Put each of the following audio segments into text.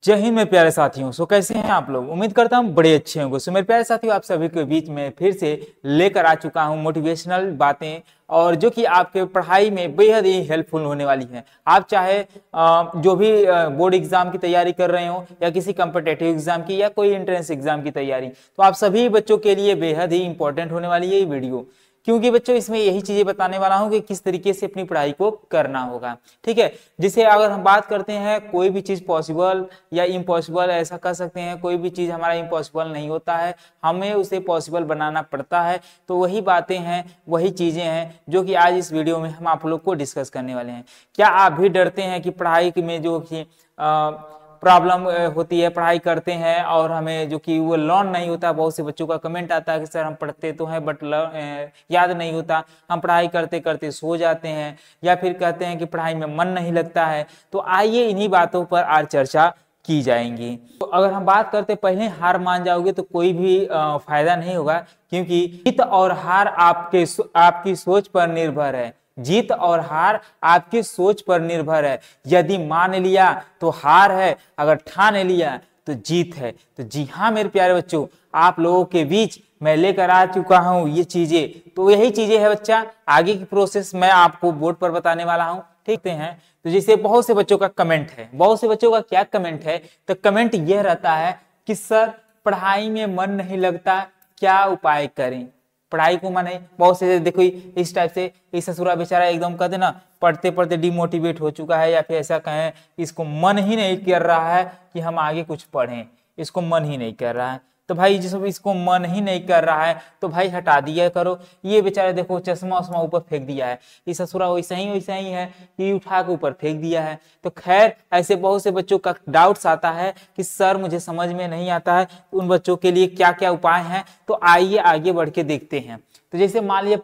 जय हिंद मेरे प्यारे साथियों। कैसे हैं आप लोग? उम्मीद करता हूँ बड़े अच्छे होंगे। मेरे प्यारे साथियों, आप सभी के बीच में फिर से लेकर आ चुका हूँ मोटिवेशनल बातें, और जो कि आपके पढ़ाई में बेहद ही हेल्पफुल होने वाली हैं। आप चाहे जो भी बोर्ड एग्जाम की तैयारी कर रहे हो, या किसी कम्पिटेटिव एग्जाम की, या कोई एंट्रेंस एग्जाम की तैयारी, तो आप सभी बच्चों के लिए बेहद ही इंपॉर्टेंट होने वाली है ये वीडियो। क्योंकि बच्चों इसमें यही चीजें बताने वाला हूं कि किस तरीके से अपनी पढ़ाई को करना होगा। ठीक है, जिसे अगर हम बात करते हैं, कोई भी चीज पॉसिबल या इम्पॉसिबल ऐसा कर सकते हैं। कोई भी चीज हमारा इम्पॉसिबल नहीं होता है, हमें उसे पॉसिबल बनाना पड़ता है। तो वही बातें हैं, वही चीजें हैं जो कि आज इस वीडियो में हम आप लोग को डिस्कस करने वाले हैं। क्या आप भी डरते हैं कि पढ़ाई में जो कि प्रॉब्लम होती है, पढ़ाई करते हैं और हमें जो कि वो लर्न नहीं होता? बहुत से बच्चों का कमेंट आता है कि सर हम पढ़ते तो हैं बट याद नहीं होता, हम पढ़ाई करते करते सो जाते हैं, या फिर कहते हैं कि पढ़ाई में मन नहीं लगता है। तो आइए इन्हीं बातों पर आज चर्चा की जाएंगी। तो अगर हम बात करते पहले हार मान जाओगे तो कोई भी फायदा नहीं होगा, क्योंकि जीत और हार आपकी सोच पर निर्भर है। जीत और हार आपकी सोच पर निर्भर है। यदि मान लिया तो हार है, अगर ठान लिया तो जीत है। तो जी हाँ मेरे प्यारे बच्चों, आप लोगों के बीच मैं लेकर आ चुका हूं ये चीजें। तो यही चीजें है बच्चा, आगे की प्रोसेस मैं आपको बोर्ड पर बताने वाला हूं। ठीक है, तो जैसे बहुत से बच्चों का कमेंट है, बहुत से बच्चों का क्या कमेंट है, तो कमेंट यह रहता है कि सर पढ़ाई में मन नहीं लगता, क्या उपाय करें? पढ़ाई को मन है, बहुत से देखो इस टाइप से, इस ससुरा बेचारा एकदम कहते ना, पढ़ते पढ़ते डिमोटिवेट हो चुका है, या फिर ऐसा कहें इसको मन ही नहीं कर रहा है कि हम आगे कुछ पढ़ें, इसको मन ही नहीं कर रहा है। तो भाई जिस इसको मन ही नहीं कर रहा है तो भाई हटा दिया करो। ये बेचारे देखो चश्मा उश्मा ऊपर फेंक दिया है, ये ससुरा वैसा ही है कि उठा के ऊपर फेंक दिया है। तो खैर ऐसे बहुत से बच्चों का डाउट्स आता है कि सर मुझे समझ में नहीं आता है, उन बच्चों के लिए क्या क्या उपाय हैं। तो आइए आगे बढ़ के देखते हैं। तो जैसे मान लीजिए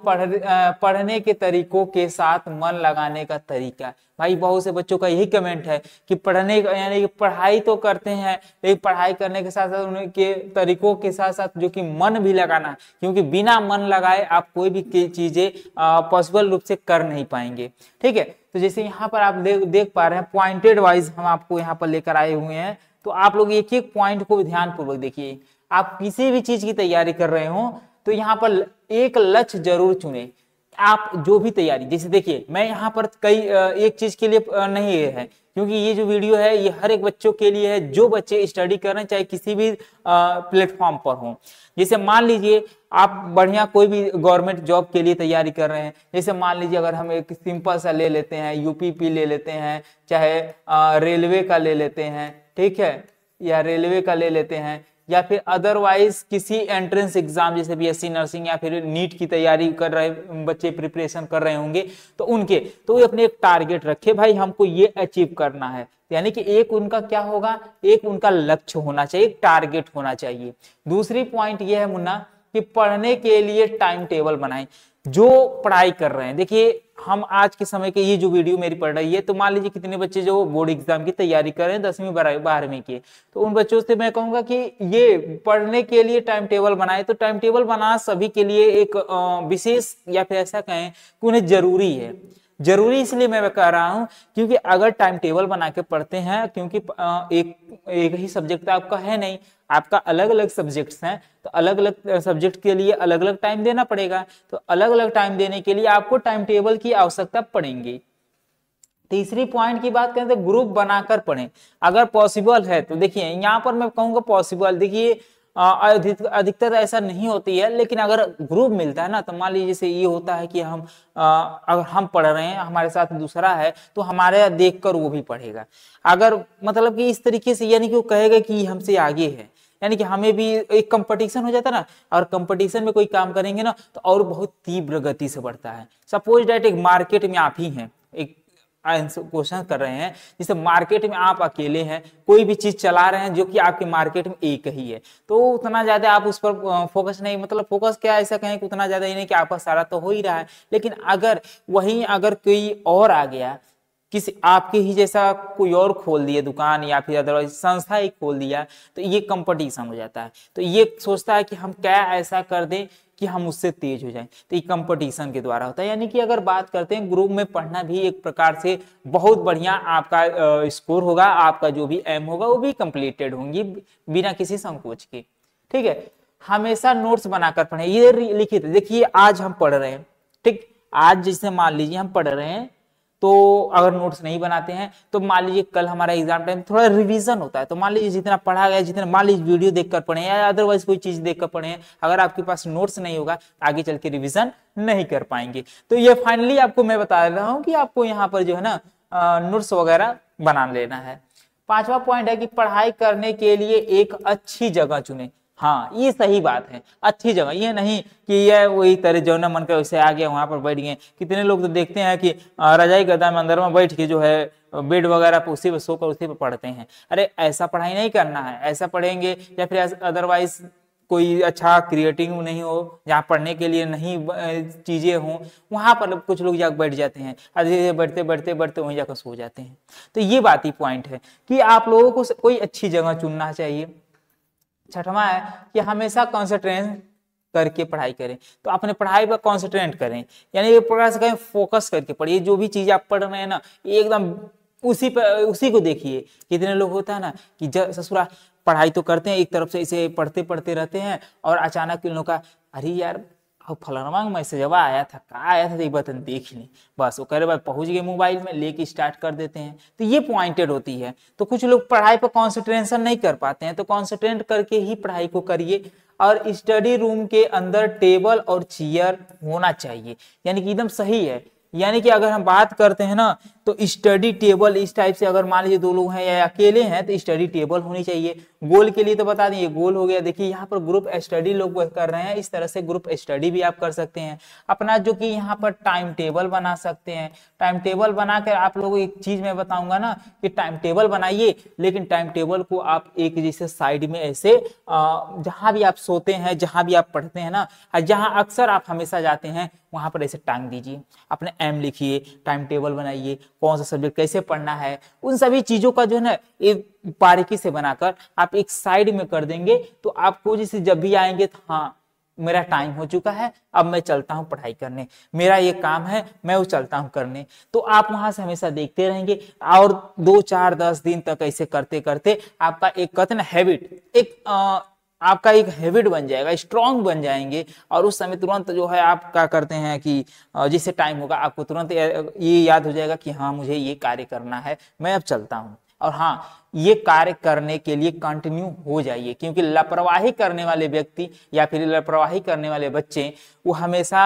पढ़ने के तरीकों के साथ मन लगाने का तरीका। भाई बहुत से बच्चों का यही कमेंट है कि पढ़ने यानी कि पढ़ाई तो करते हैं, लेकिन पढ़ाई करने के साथ साथ उनके तरीकों के साथ साथ जो कि मन भी लगाना, क्योंकि बिना मन लगाए आप कोई भी चीजें पॉसिबल रूप से कर नहीं पाएंगे। ठीक है, तो जैसे यहाँ पर आप देख पा रहे हैं, पॉइंटेड वाइज हम आपको यहाँ पर लेकर आए हुए हैं। तो आप लोग एक एक पॉइंट को ध्यान पूर्वक देखिए। आप किसी भी चीज की तैयारी कर रहे हो तो यहाँ पर एक लक्ष्य जरूर चुने। आप जो भी तैयारी, जैसे देखिए मैं यहाँ पर कई एक चीज के लिए नहीं है, क्योंकि ये जो वीडियो है ये हर एक बच्चों के लिए है, जो बच्चे स्टडी कर रहे हैं चाहे किसी भी प्लेटफॉर्म पर हो। जैसे मान लीजिए आप बढ़िया कोई भी गवर्नमेंट जॉब के लिए तैयारी कर रहे हैं, जैसे मान लीजिए अगर हम एक सिंपल सा ले लेते हैं, यूपीपी ले लेते हैं, चाहे रेलवे का ले लेते हैं, ठीक है, या रेलवे का ले लेते हैं, या फिर अदरवाइज किसी एंट्रेंस एग्जाम जैसे बीएससी नर्सिंग या फिर नीट की तैयारी कर रहे बच्चे प्रिपरेशन कर रहे होंगे, तो उनके तो ये अपने एक टारगेट रखे, भाई हमको ये अचीव करना है। यानी कि एक उनका क्या होगा, एक उनका लक्ष्य होना चाहिए, एक टारगेट होना चाहिए। दूसरी पॉइंट ये है मुन्ना कि पढ़ने के लिए टाइम टेबल बनाएं। जो पढ़ाई कर रहे हैं, देखिए हम आज के समय के ये जो वीडियो मेरी पढ़ रही है, तो मान लीजिए कितने बच्चे जो बोर्ड एग्जाम की तैयारी कर रहे हैं 10वीं 12वीं के, तो उन बच्चों से मैं कहूंगा कि ये पढ़ने के लिए टाइम टेबल बनाए। तो टाइम टेबल बनाना सभी के लिए एक विशेष, या फिर ऐसा कहें कि उन्हें जरूरी है। जरूरी इसलिए मैं कह रहा हूं क्योंकि अगर टाइम टेबल बना के पढ़ते हैं, क्योंकि एक ही सब्जेक्ट आपका है नहीं, आपका अलग अलग सब्जेक्ट्स हैं, तो अलग अलग सब्जेक्ट के लिए अलग अलग टाइम देना पड़ेगा। तो अलग अलग टाइम देने के लिए आपको टाइम टेबल की आवश्यकता पड़ेगी। तीसरी पॉइंट की बात करें तो ग्रुप बनाकर पढ़ें अगर पॉसिबल है। तो देखिए यहाँ पर मैं कहूंगा पॉसिबल, देखिए अधिकतर ऐसा नहीं होती है, लेकिन अगर ग्रुप मिलता है ना, तो मान लीजिए जैसे ये होता है कि अगर हम पढ़ रहे हैं, हमारे साथ दूसरा है, तो हमारे देखकर वो भी पढ़ेगा। अगर मतलब कि इस तरीके से, यानी कि वो कहेगा कि हमसे आगे है, यानी कि हमें भी एक कंपटीशन हो जाता है ना, और कंपटीशन में कोई काम करेंगे ना तो और बहुत तीव्र गति से बढ़ता है। सपोज डेट एक मार्केट में आप ही हैं, एक क्वेश्चन कर रहे हैं, जैसे मार्केट में आप अकेले हैं, कोई भी चीज चला रहे हैं जो कि आपके मार्केट में एक ही है, तो उतना ज्यादा आप उस पर फोकस नहीं, मतलब फोकस क्या ऐसा कहें कि उतना ज्यादा ही नहीं कि आपका सारा तो हो ही रहा है। लेकिन अगर वहीं अगर कोई और आ गया किसी आपके ही जैसा कोई और खोल दिए दुकान या फिर अदरवाइज संस्था ही खोल दिया, तो ये कंपटीशन हो जाता है। तो ये सोचता है कि हम क्या ऐसा कर दें कि हम उससे तेज हो जाएं, तो ये कंपटीशन के द्वारा होता है। यानी कि अगर बात करते हैं ग्रुप में पढ़ना भी एक प्रकार से बहुत बढ़िया आपका स्कोर होगा, आपका जो भी एम होगा वो भी कंप्लीटेड होंगी बिना किसी संकोच के। ठीक है, हमेशा नोट्स बनाकर पढ़ें, ये लिखित। देखिए आज हम पढ़ रहे हैं, ठीक, आज जैसे मान लीजिए हम पढ़ रहे हैं, तो अगर नोट्स नहीं बनाते हैं तो मान लीजिए कल हमारा एग्जाम टाइम थोड़ा रिवीजन होता है, तो मान लीजिए जितना पढ़ा गया, जितना मान लीजिए वीडियो देखकर पढ़े या अदरवाइज कोई चीज देखकर पढ़े, अगर आपके पास नोट्स नहीं होगा आगे चल के रिवीजन नहीं कर पाएंगे। तो ये फाइनली आपको मैं बता रहा हूँ कि आपको यहाँ पर जो है ना नोट्स वगैरह बना लेना है। पांचवा पॉइंट है कि पढ़ाई करने के लिए एक अच्छी जगह चुने। हाँ, ये सही बात है, अच्छी जगह, ये नहीं कि ये वही तरह जो ना मन कर वैसे आ गया वहां पर बैठ गए। कितने लोग तो देखते हैं कि रजाई गदा में अंदर में बैठ के जो है बेड वगैरह पे उसी पे सोकर उसी पे पढ़ते हैं। अरे ऐसा पढ़ाई नहीं करना है, ऐसा पढ़ेंगे या फिर अदरवाइज कोई अच्छा क्रिएटिव नहीं हो, जहाँ पढ़ने के लिए नहीं चीजें हों, वहां पर कुछ लोग जाकर बैठ जाते हैं, धीरे बढ़ते बढ़ते बढ़ते वहीं जाकर सो जाते हैं। तो ये बात ही पॉइंट है कि आप लोगों को कोई अच्छी जगह चुनना चाहिए। छठवां है कि हमेशा कॉन्सेंट्रेट करके पढ़ाई करें, तो अपने पढ़ाई पर कॉन्सेंट्रेट करें, यानी एक प्रकार से कहें फोकस करके पढ़िए। जो भी चीज आप पढ़ रहे हैं ना एकदम उसी को देखिए। कितने लोग होता है ना कि ससुरा पढ़ाई तो करते हैं, एक तरफ से इसे पढ़ते पढ़ते रहते हैं और अचानक इन लोग का अरे यार फलाना मैसेज आया था, कहाँ आया था, एक बार देख ली, बस वो करे बाद पहुंच गए मोबाइल में लेके स्टार्ट कर देते हैं। तो ये पॉइंटेड होती है। तो कुछ लोग पढ़ाई पर कॉन्सेंट्रेशन नहीं कर पाते हैं, तो कॉन्सेंट्रेट करके ही पढ़ाई को करिए। और स्टडी रूम के अंदर टेबल और चेयर होना चाहिए, यानी कि एकदम सही है। यानी कि अगर हम बात करते हैं ना तो स्टडी टेबल इस टाइप से, अगर मान लीजिए दो लोग हैं या अकेले हैं तो स्टडी टेबल होनी चाहिए। गोल के लिए तो बता दें, ये गोल हो गया। देखिए यहाँ पर ग्रुप स्टडी लोग कर रहे हैं, इस तरह से ग्रुप स्टडी भी आप कर सकते हैं अपना, जो कि यहाँ पर टाइम टेबल बना सकते हैं। टाइम टेबल बनाकर आप लोगों को एक चीज मैं बताऊंगा ना कि टाइम टेबल बनाइए, लेकिन टाइम टेबल को आप एक जैसे साइड में ऐसे जहां भी आप सोते हैं, जहां भी आप पढ़ते हैं ना, जहां अक्सर आप हमेशा जाते हैं वहां पर ऐसे टांग दीजिए। अपने एम लिखिए, टाइम टेबल बनाइए, कौन सा सब्जेक्ट कैसे पढ़ना है, उन सभी चीजों का जो है ना एक बारीकी से बनाकर आप एक साइड में कर देंगे, तो आपको जैसे जब भी आएंगे तो हाँ मेरा टाइम हो चुका है, अब मैं चलता हूँ पढ़ाई करने, मेरा ये काम है, मैं वो चलता हूँ करने। तो आप वहां से हमेशा देखते रहेंगे और 2 4 10 दिन तक ऐसे करते करते आपका एक कहते ना हैबिट, आपका एक हैबिट बन जाएगा, स्ट्रांग बन जाएंगे। और उस समय तुरंत जो है आप क्या करते हैं कि जिससे टाइम होगा आपको तुरंत ये याद हो जाएगा कि हाँ मुझे ये कार्य करना है, मैं अब चलता हूँ। और हाँ, ये कार्य करने के लिए कंटिन्यू हो जाइए, क्योंकि लापरवाही करने वाले व्यक्ति या फिर लापरवाही करने वाले बच्चे वो हमेशा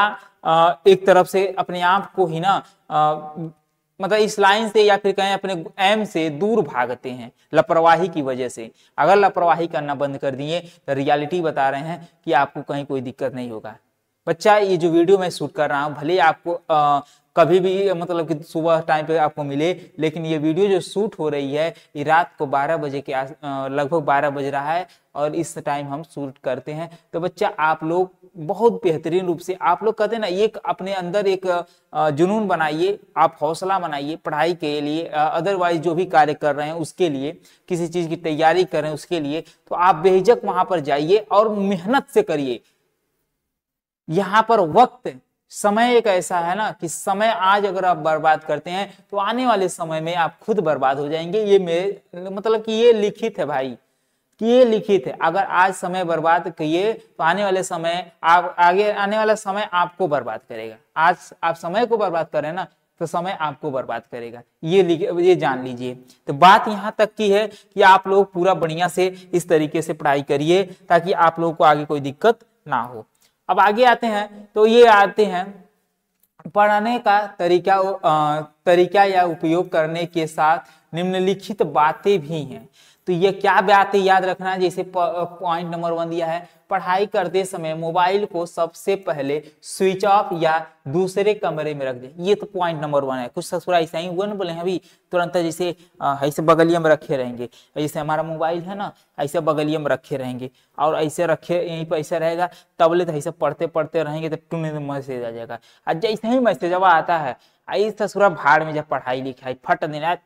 एक तरफ से अपने आप को ही ना मतलब इस लाइन से या फिर कहें अपने एम से दूर भागते हैं लापरवाही की वजह से। अगर लापरवाही करना बंद कर दिए तो रियलिटी बता रहे हैं कि आपको कहीं कोई दिक्कत नहीं होगा। बच्चा, ये जो वीडियो मैं शूट कर रहा हूँ भले आपको कभी भी मतलब कि सुबह टाइम पे आपको मिले, लेकिन ये वीडियो जो शूट हो रही है ये रात को 12 बजे के लगभग 12 बज रहा है और इस टाइम हम शूट करते हैं। तो बच्चा आप लोग बहुत बेहतरीन रूप से, आप लोग कहते हैं ना, एक अपने अंदर एक जुनून बनाइए, आप हौसला बनाइए पढ़ाई के लिए, अदरवाइज जो भी कार्य कर रहे हैं उसके लिए, किसी चीज की तैयारी कर रहे हैं उसके लिए, तो आप बेहिचक वहां पर जाइए और मेहनत से करिए। यहाँ पर वक्त समय एक ऐसा है ना कि समय आज अगर आप बर्बाद करते हैं तो आने वाले समय में आप खुद बर्बाद हो जाएंगे। ये मेरे मतलब कि ये लिखित है भाई, कि ये लिखित है। अगर आज समय बर्बाद किए तो आने वाले समय आप आगे आने वाला समय आपको बर्बाद करेगा। आज आप समय को बर्बाद करें ना तो समय आपको बर्बाद करेगा, ये जान लीजिए। तो बात यहाँ तक की है कि आप लोग पूरा बढ़िया से इस तरीके से पढ़ाई करिए ताकि आप लोगों को आगे कोई दिक्कत ना हो। अब आगे आते हैं तो ये आते हैं पढ़ने का तरीका या उपयोग करने के साथ निम्नलिखित बातें भी हैं। तो ये क्या बातें याद रखना है, जैसे पॉइंट नंबर 1 दिया है, पढ़ाई करते समय मोबाइल को सबसे पहले स्विच ऑफ या दूसरे कमरे में रख दे। ये तो पॉइंट नंबर 1 है। कुछ ससुरा ऐसा ही हुआ ना, बोले अभी तुरंत जैसे ऐसे बगलिया में रखे रहेंगे, जैसे हमारा मोबाइल है ना ऐसे बगलिया में रखे रहेंगे और ऐसे रखे यहीं पर ऐसे रहेगा, तबले तो ऐसे पढ़ते पढ़ते रहेंगे तो टूने मैसेज आ जाएगा। और जैसे ही मैसेज आता है आई ससुरा भाड़ में जब पढ़ाई लिखाई फट देना,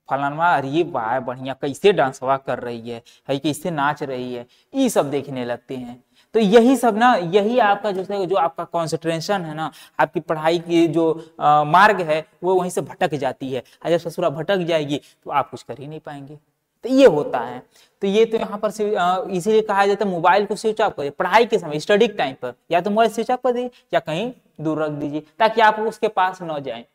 फलानवा अरे वाह बढ़िया कैसे डांसवा कर रही है, कैसे नाच रही है, ये सब देखने लगते हैं। तो यही सब ना, यही आपका जो आपका कंसंट्रेशन है ना, आपकी पढ़ाई की जो मार्ग है वो वहीं से भटक जाती है। और जब ससुरा भटक जाएगी तो आप कुछ कर ही नहीं पाएंगे। तो ये होता है। तो ये तो यहाँ पर इसीलिए कहा जाता है मोबाइल को स्विच ऑफ करिए पढ़ाई के समय, स्टडी टाइम पर या तो मोबाइल स्विच ऑफ कर दीजिए या कहीं दूर रख दीजिए ताकि आप उसके पास न जाए।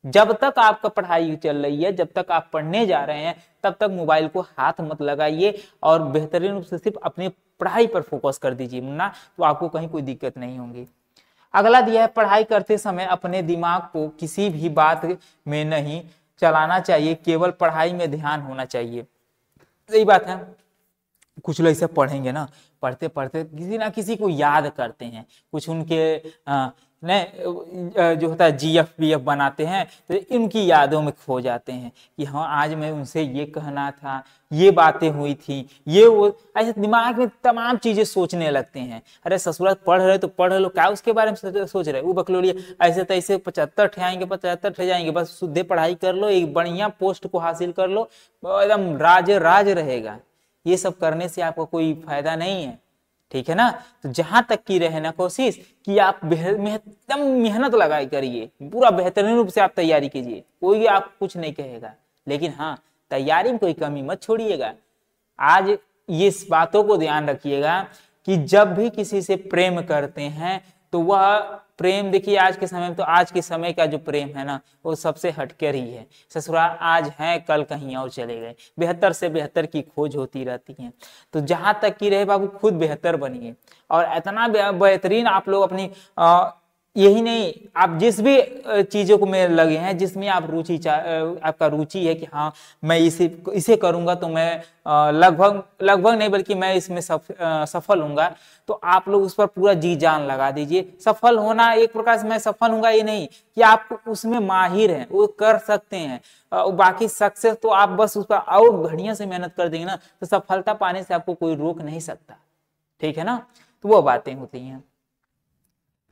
जब तक आपका पढ़ाई चल रही है, जब तक आप पढ़ने जा रहे हैं, तब तक मोबाइल को हाथ मत लगाइए और बेहतरीन रूप से सिर्फ अपनी पढ़ाई पर फोकस कर दीजिए ना, तो आपको कहीं कोई दिक्कत नहीं होगी। अगला दिया है, पढ़ाई करते समय अपने दिमाग को किसी भी बात में नहीं चलाना चाहिए, केवल पढ़ाई में ध्यान होना चाहिए। सही बात है। कुछ लोग ऐसे पढ़ेंगे ना, पढ़ते पढ़ते किसी ना किसी को याद करते हैं, कुछ उनके जो होता है GF बनाते हैं, तो इनकी यादों में खो जाते हैं कि हाँ आज मैं उनसे ये कहना था, ये बातें हुई थी, ये वो, ऐसे दिमाग में तमाम चीजें सोचने लगते हैं। अरे ससुराल पढ़ रहे तो पढ़ लो, क्या उसके बारे में सोच रहे, वो बकलोड़िया ऐसे तैसे 75 ठेआएंगे 75 जाएंगे, बस शुद्ध पढ़ाई कर लो, एक बढ़िया पोस्ट को हासिल कर लो, एकदम राज रहेगा। ये सब करने से आपको कोई फायदा नहीं है, ठीक है ना। तो जहां तक की रहे ना कोशिश कि आप एकदम मेहनत लगाई करिए, पूरा बेहतरीन रूप से आप तैयारी कीजिए, कोई आपको कुछ नहीं कहेगा, लेकिन हाँ तैयारी में कोई कमी मत छोड़िएगा। आज ये इस बातों को ध्यान रखिएगा कि जब भी किसी से प्रेम करते हैं तो वह प्रेम, देखिए आज के समय में, तो आज के समय का जो प्रेम है ना वो सबसे हटकर ही है। ससुराल आज है कल कहीं और चले गए, बेहतर से बेहतर की खोज होती रहती है। तो जहां तक की रहे बाबू खुद बेहतर बनिए और इतना बेहतरीन आप लोग अपनी यही नहीं, आप जिस भी चीजों को में लगे हैं, जिसमें आप आपका रुचि है कि हाँ मैं इसे करूंगा तो मैं लगभग नहीं बल्कि मैं इसमें सफल होऊंगा, तो आप लोग उस पर पूरा जी जान लगा दीजिए। सफल होना एक प्रकार से, मैं सफल होऊंगा ये नहीं कि आप उसमें माहिर हैं, वो कर सकते हैं, बाकी सक्सेस तो आप बस उस पर और बढ़िया से मेहनत कर देंगे ना, तो सफलता पाने से आपको कोई रोक नहीं सकता, ठीक है ना। तो वो बातें होती हैं।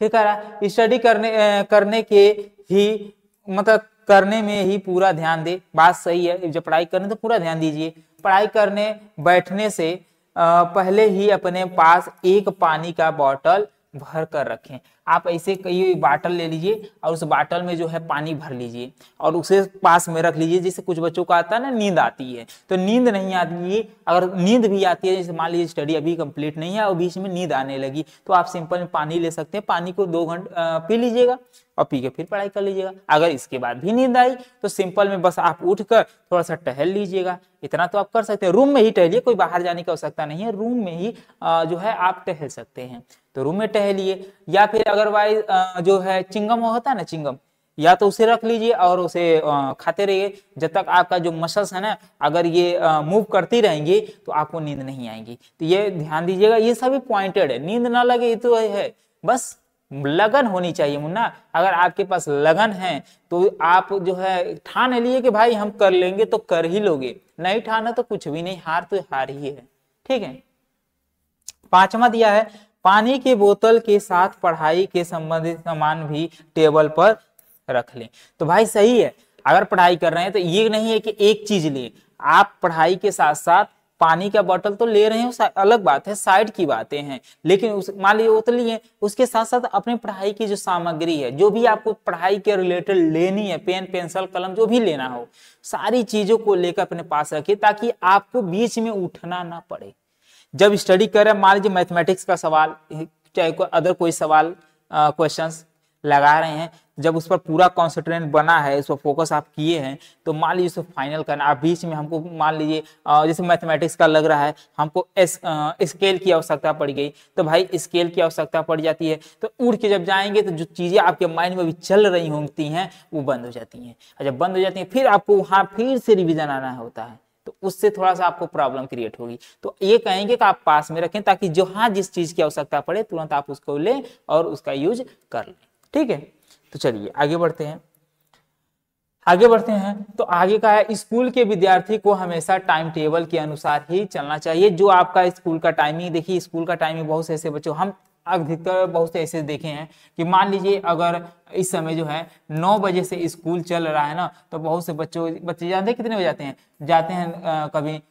फिर कह रहा स्टडी करने के ही मतलब करने में ही पूरा ध्यान दे। बात सही है, जब पढ़ाई करने तो पूरा ध्यान दीजिए। पढ़ाई करने बैठने से पहले ही अपने पास एक पानी का बोतल भर कर रखें। आप ऐसे कई बाटल ले लीजिए और उस बाटल में जो है पानी भर लीजिए और उसे पास में रख लीजिए। जैसे कुछ बच्चों को आता है ना नींद आती है, तो नींद नहीं आती है, अगर नींद भी आती है, जैसे मान लीजिए स्टडी अभी कंप्लीट नहीं है और बीच में नींद आने लगी, तो आप सिंपल में पानी ले सकते हैं, पानी को 2 घंटे पी लीजिएगा और पी के फिर पढ़ाई कर लीजिएगा। अगर इसके बाद भी नींद आई तो सिंपल में बस आप उठकर थोड़ा सा टहल लीजिएगा, इतना तो आप कर सकते हैं। रूम में ही टहलिए, कोई बाहर जाने की आवश्यकता नहीं है, रूम में ही जो है आप टहल सकते हैं, तो रूम में टहलिए। या फिर अगरवाइज जो है चिंगम होता है ना, चिंगम, या तो उसे रख लीजिए और उसे खाते रहिए जब तक आपका जो मसल्स है ना, अगर ये मूव करती रहेंगी तो आपको नींद नहीं आएगी। तो ये ध्यान दीजिएगा, ये सभी पॉइंटेड है, नींद ना लगे तो है, बस लगन होनी चाहिए मुन्ना। अगर आपके पास लगन है तो आप जो है ठान लिए कि भाई हम कर लेंगे तो कर ही लोगे, नहीं ठाना तो कुछ भी नहीं, हार तो हार ही है, ठीक है। 5वां दिया है, पानी के बोतल के साथ पढ़ाई के संबंधित सामान भी टेबल पर रख लें। तो भाई सही है, अगर पढ़ाई कर रहे हैं तो ये नहीं है कि एक चीज लें, आप पढ़ाई के साथ साथ पानी का बोतल तो ले रहे हैं, अलग बात है, साइड की बातें हैं, लेकिन उस मान लीजिए वो तो लिए, उसके साथ साथ अपने पढ़ाई की जो सामग्री है, जो भी आपको पढ़ाई के रिलेटेड लेनी है, पेन पेंसिल कलम जो भी लेना हो, सारी चीजों को लेकर अपने पास रखिए ताकि आपको बीच में उठना ना पड़े। जब स्टडी कर रहे हैं, मान लीजिए मैथमेटिक्स का सवाल, चाहे अदर कोई सवाल क्वेश्चंस, लगा रहे हैं, जब उस पर पूरा कॉन्सेंट्रेट बना है, उस पर फोकस आप किए हैं, तो मान लीजिए उसे फाइनल करना। आप बीच में हमको मान लीजिए जैसे मैथमेटिक्स का लग रहा है, हमको स्केल की आवश्यकता पड़ गई, तो भाई स्केल की आवश्यकता पड़ जाती है, तो उड़ के जब जाएंगे तो जो चीजें आपके माइंड में भी चल रही होती हैं वो बंद हो जाती हैं, और जब बंद हो जाती हैं फिर आपको वहां फिर से रिविजन आना होता है, तो उससे थोड़ा सा आपको प्रॉब्लम क्रिएट होगी। तो ये कहेंगे कि आप पास में रखें, ताकि जो हाँ जिस चीज की आवश्यकता पड़े तुरंत आप उसको लें और उसका यूज कर लें। ठीक है, तो चलिए आगे बढ़ते हैं। तो आगे का है, स्कूल के विद्यार्थी को हमेशा टाइम टेबल के अनुसार ही चलना चाहिए। जो आपका स्कूल का टाइमिंग, देखिए स्कूल का टाइमिंग बहुत से ऐसे बच्चों, हम अधिकतर बहुत से ऐसे देखे हैं कि मान लीजिए अगर इस समय जो है 9 बजे से स्कूल चल रहा है ना, तो बहुत से बच्चे जानते हैं कितने बजे जाते हैं कभी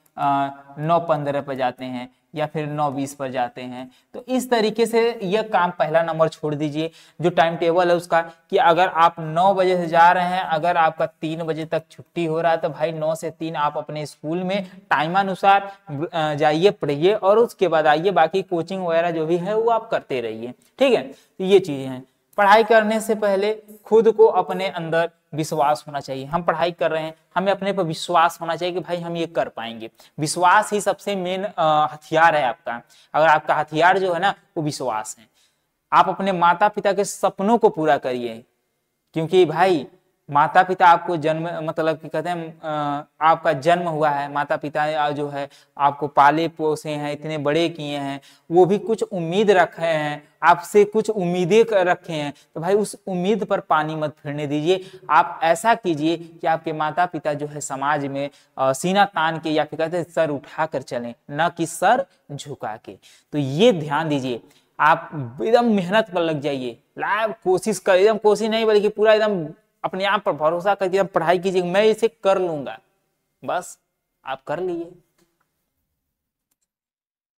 9:15 पर जाते हैं या फिर 9:20 पर जाते हैं। तो इस तरीके से यह काम पहला नंबर छोड़ दीजिए, जो टाइम टेबल है उसका, कि अगर आप 9 बजे से जा रहे हैं, अगर आपका 3 बजे तक छुट्टी हो रहा है, तो भाई 9 से 3 आप अपने स्कूल में टाइमानुसार जाइए, पढ़िए और उसके बाद आइए, बाकी कोचिंग वगैरह जो भी है वो आप करते रहिए। ठीक है, तो ये चीजें हैं। पढ़ाई करने से पहले खुद को अपने अंदर विश्वास होना चाहिए। हम पढ़ाई कर रहे हैं, हमें अपने पर विश्वास होना चाहिए कि भाई हम ये कर पाएंगे। विश्वास ही सबसे मेन हथियार है आपका। अगर आपका हथियार जो है ना वो विश्वास है। आप अपने माता पिता के सपनों को पूरा करिए, क्योंकि भाई माता पिता आपको जन्म, मतलब कि कहते हैं आपका जन्म हुआ है, माता पिता जो है आपको पाले पोसे हैं, इतने बड़े किए हैं, वो भी कुछ उम्मीद रखे हैं आपसे, कुछ उम्मीदें रखे हैं, तो भाई उस उम्मीद पर पानी मत फिरने दीजिए। आप ऐसा कीजिए कि आपके माता पिता जो है समाज में सीना तान के या फिर कहते हैं सर उठा कर चलें, न कि सर झुका के। तो ये ध्यान दीजिए, आप एकदम मेहनत पर लग जाइए, कोशिश कर, एकदम कोशिश नहीं बल्कि पूरा एकदम अपने आप पर भरोसा करके पढ़ाई कीजिए, मैं इसे कर लूंगा, बस आप कर लिए।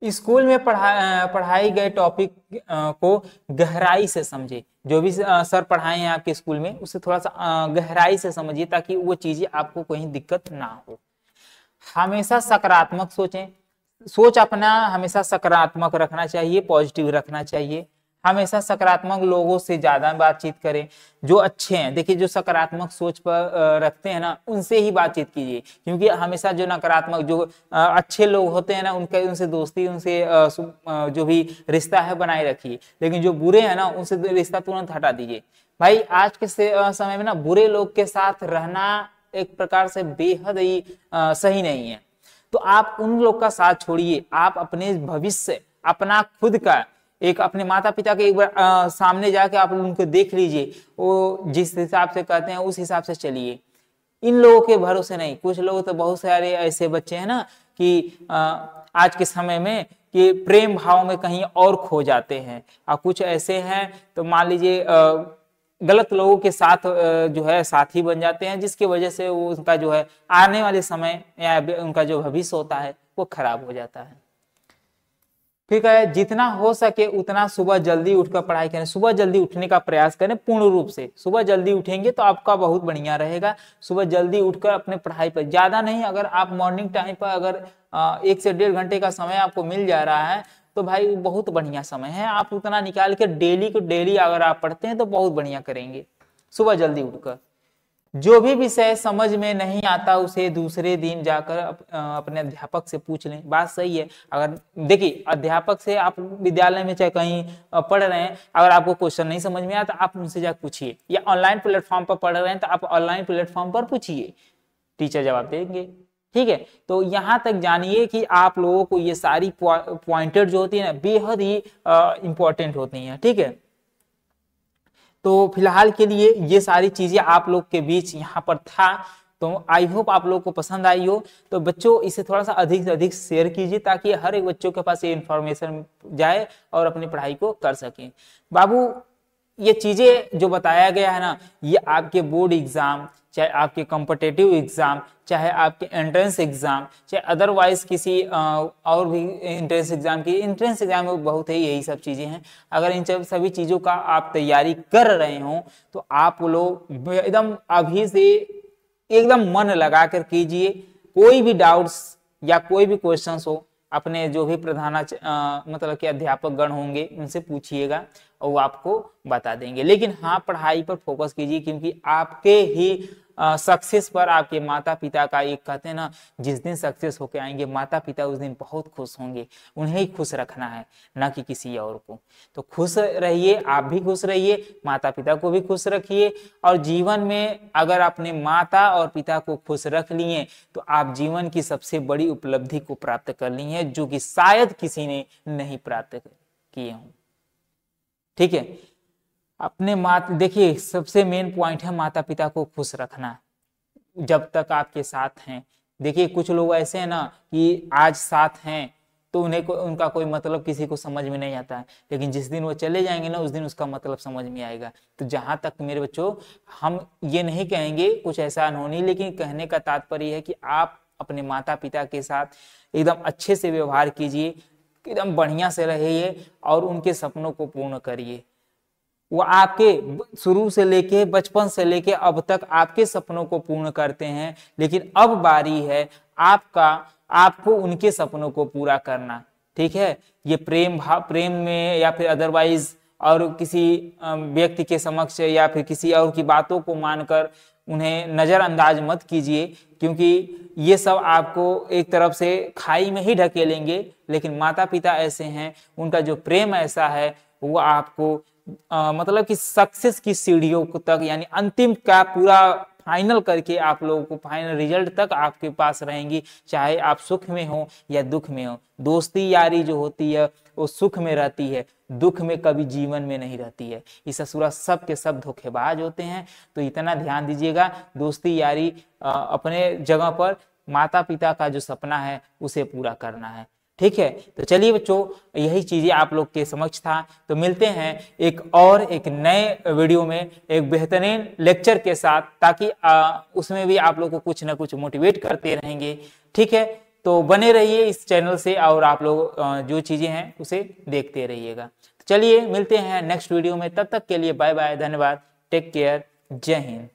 स्कूल में पढ़ाई गए टॉपिक को गहराई से समझे। जो भी सर पढ़ाए हैं आपके स्कूल में उसे थोड़ा सा गहराई से समझिए, ताकि वो चीजें आपको कहीं दिक्कत ना हो। हमेशा सकारात्मक सोचें, सोच अपना हमेशा सकारात्मक रखना चाहिए, पॉजिटिव रखना चाहिए। हमेशा सकारात्मक लोगों से ज्यादा बातचीत करें, जो अच्छे हैं। देखिए जो सकारात्मक सोच पर रखते हैं ना, उनसे ही बातचीत कीजिए, क्योंकि हमेशा जो नकारात्मक, जो अच्छे लोग होते हैं ना, उनसे दोस्ती, उनसे जो भी रिश्ता है बनाए रखिए, लेकिन जो बुरे हैं ना उनसे रिश्ता तुरंत हटा दीजिए। भाई आज के समय में ना बुरे लोग के साथ रहना एक प्रकार से बेहद ही सही नहीं है। तो आप उन लोग का साथ छोड़िए, आप अपने भविष्य, अपना खुद का, एक अपने माता पिता के एक बार सामने जाके आप उनको देख लीजिए, वो जिस हिसाब से कहते हैं उस हिसाब से चलिए। इन लोगों के भरोसे नहीं। कुछ लोग तो बहुत सारे ऐसे बच्चे हैं ना कि आज के समय में कि प्रेम भाव में कहीं और खो जाते हैं, और कुछ ऐसे हैं तो मान लीजिए गलत लोगों के साथ जो है साथी बन जाते हैं, जिसकी वजह से वो उनका जो है आने वाले समय या उनका जो भविष्य होता है वो खराब हो जाता है। ठीक है, जितना हो सके उतना सुबह जल्दी उठकर पढ़ाई करें। सुबह जल्दी उठने का प्रयास करें पूर्ण रूप से। सुबह जल्दी उठेंगे तो आपका बहुत बढ़िया रहेगा। सुबह जल्दी उठकर अपने पढ़ाई पर, ज्यादा नहीं, अगर आप मॉर्निंग टाइम पर अगर 1 से 1.5 घंटे का समय आपको मिल जा रहा है तो भाई बहुत बढ़िया समय है। आप उतना निकाल के डेली को डेली अगर आप पढ़ते हैं तो बहुत बढ़िया करेंगे। सुबह जल्दी उठकर जो भी विषय समझ में नहीं आता उसे दूसरे दिन जाकर अपने अध्यापक से पूछ लें। बात सही है। अगर देखिए अध्यापक से, आप विद्यालय में चाहे कहीं पढ़ रहे हैं, अगर आपको क्वेश्चन नहीं समझ में आता आप उनसे जाकर पूछिए, या ऑनलाइन प्लेटफॉर्म पर पढ़ रहे हैं तो आप ऑनलाइन प्लेटफॉर्म पर पूछिए, टीचर जवाब देंगे। ठीक है, तो यहां तक जानिए कि आप लोगों को ये सारी पॉइंटर जो होती है ना बेहद ही इंपॉर्टेंट होती हैं। ठीक है, तो फिलहाल के लिए ये सारी चीजें आप लोग के बीच यहाँ पर था। तो आई होप आप लोग को पसंद आई हो। तो बच्चों इसे थोड़ा सा अधिक से अधिक शेयर कीजिए, ताकि हर एक बच्चों के पास ये इन्फॉर्मेशन जाए और अपनी पढ़ाई को कर सकें। बाबू ये चीजें जो बताया गया है ना, ये आपके बोर्ड एग्जाम, चाहे आपके कॉम्पिटिटिव एग्जाम, चाहे आपके एंट्रेंस एग्जाम, चाहे अदरवाइज किसी और भी एंट्रेंस एग्जाम की, एंट्रेंस एग्जाम में बहुत है यही सब चीजें हैं। अगर इन सभी चीजों का आप तैयारी कर रहे हो तो आप लोग एकदम अभी से एकदम मन लगा कर कीजिए। कोई भी डाउट्स या कोई भी क्वेश्चंस हो, अपने जो भी मतलब कि अध्यापक गण होंगे उनसे पूछिएगा, वो आपको बता देंगे। लेकिन हाँ, पढ़ाई पर फोकस कीजिए, क्योंकि आपके ही सक्सेस पर आपके माता पिता का, एक कहते हैं ना, जिस दिन सक्सेस होके आएंगे माता पिता उस दिन बहुत खुश होंगे। उन्हें ही खुश रखना है, ना कि किसी और को। तो खुश रहिए, आप भी खुश रहिए, माता पिता को भी खुश रखिए। और जीवन में अगर अपने माता और पिता को खुश रख लिए तो आप जीवन की सबसे बड़ी उपलब्धि को प्राप्त कर ली है, जो कि शायद किसी ने नहीं प्राप्त किए हों। ठीक है, अपने देखिए, सबसे मेन पॉइंट है माता पिता को खुश रखना जब तक आपके साथ हैं। देखिए, कुछ लोग ऐसे हैं ना कि आज साथ हैं तो उनका कोई मतलब किसी को समझ में नहीं आता है, लेकिन जिस दिन वो चले जाएंगे ना, उस दिन उसका मतलब समझ में आएगा। तो जहां तक मेरे बच्चों, हम ये नहीं कहेंगे कुछ ऐसा अनहोनी, लेकिन कहने का तात्पर्य है कि आप अपने माता पिता के साथ एकदम अच्छे से व्यवहार कीजिए, एकदम बढ़िया से रहिए और उनके सपनों को पूर्ण करिए। वो आपके शुरू से लेके, बचपन से लेके अब तक आपके सपनों को पूर्ण करते हैं, लेकिन अब बारी है आपको उनके सपनों को पूरा करना। ठीक है, ये प्रेम में या फिर अदरवाइज और किसी व्यक्ति के समक्ष या फिर किसी और की बातों को मानकर उन्हें नजरअंदाज मत कीजिए, क्योंकि ये सब आपको एक तरफ से खाई में ही ढकेलेंगे। लेकिन माता पिता ऐसे हैं, उनका जो प्रेम ऐसा है, वो आपको मतलब कि सक्सेस की सीढ़ियों तक, यानी अंतिम का पूरा फाइनल करके आप लोगों को फाइनल रिजल्ट तक आपके पास रहेंगी, चाहे आप सुख में हो या दुख में हो। दोस्ती यारी जो होती है वो सुख में रहती है, दुख में कभी जीवन में नहीं रहती है। इस ससुरा सब के सब धोखेबाज होते हैं। तो इतना ध्यान दीजिएगा, दोस्ती यारी अपने जगह पर, माता पिता का जो सपना है उसे पूरा करना है। ठीक है, तो चलिए बच्चों, यही चीजें आप लोग के समक्ष था। तो मिलते हैं एक नए वीडियो में एक बेहतरीन लेक्चर के साथ, ताकि उसमें भी आप लोग को कुछ ना कुछ मोटिवेट करते रहेंगे। ठीक है, तो बने रहिए इस चैनल से और आप लोग जो चीजें हैं उसे देखते रहिएगा। तो चलिए मिलते हैं नेक्स्ट वीडियो में, तब तक के लिए बाय बाय, धन्यवाद, टेक केयर, जय हिंद।